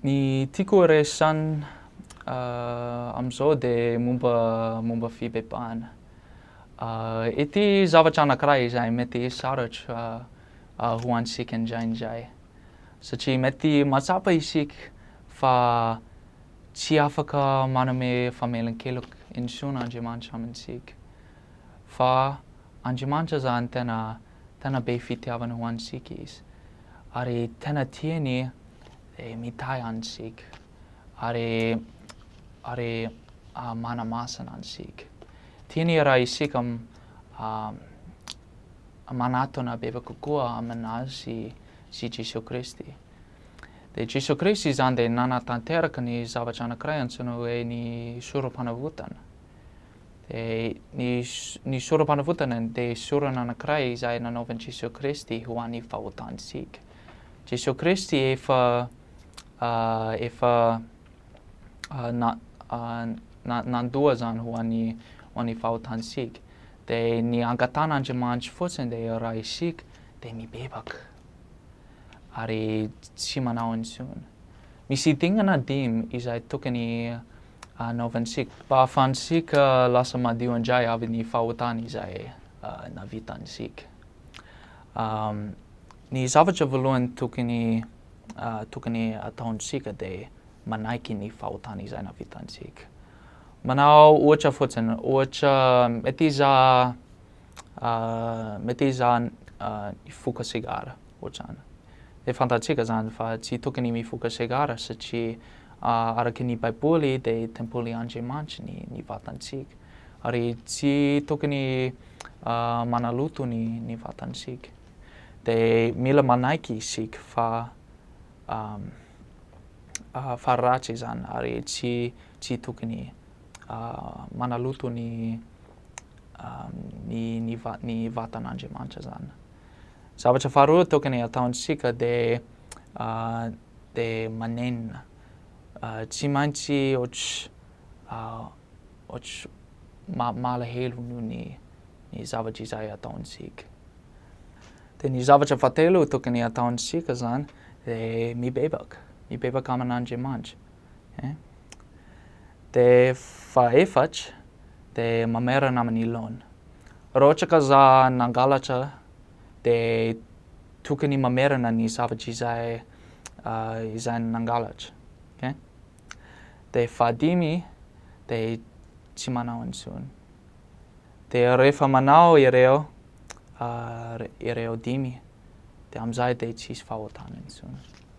Ny tiako resahana am'zao de momba fibebahana. Ity zavatra anankiray izay mety saratra ho antsika indraindray. Satria mety matsapa isika fa tsy afaka manome famelan-keloko intson'Andriamanitra amintsika. Fa Andriamanitra zany tena be fitiavana ho antsika izy. Ary tena tiany mitahy antsika. Ary manamasina antsika. Tiany raha isika manatona bebaka kokoa aminazy si Jesoa Kristy. De Jesoa Kristy zany de nanatanteraka ny zavatra anankiray antsoina hoe ny sorom-panavotana. De ny sorom-panavotana de sorana anankiray izay nanaovan'i Jesoa Kristy ho an'ny fahotantsika. Jesoa Kristy efa nandoa zany ho an'ny fahotantsika. De ny angatan'Andriamanitra fotsiny de raha isika de mibebaka ary tsy manao intsony. Misy dingana dimy izay tokony anaovantsika mba ahafahantsika lasa madio indray avy ny fahotana izay navitantsika. Ny zavatra voalohany tokony ataontsika de manaiky ny fahotana izay navitantsika. Manao ohatra fotsiny, mety izaha mifoka sigara ohatrany. De fantatsika zany fa tsy tokony mifoka sigara satria araky ny baiboly de tempolin'Andriamanitra ny vatantsika. Ary tsy tokony manaloto ny vatantsika. De mila manaiky isika fa ratsy zany ary tsy tokony manaloto ny vatan'Andriamanitra zany. Zavatra faharoa tokony ataontsika de manenina. Tsy maintsy malahelo noho ny zavatra izay ataontsika. De ny zavatra fahatelo tokony ataontsika zany de mibebaka amin'Andriamanitra. De fahaefatra de mamerana amin'ny laona. Raha ohatra ka za nangalatra de tokony mamerana ny zavatra izay nangalatra. De fahadimy de tsy manao intsony. De rehefa manao ireo dimy de am'zay de tsisy fahotana intsony.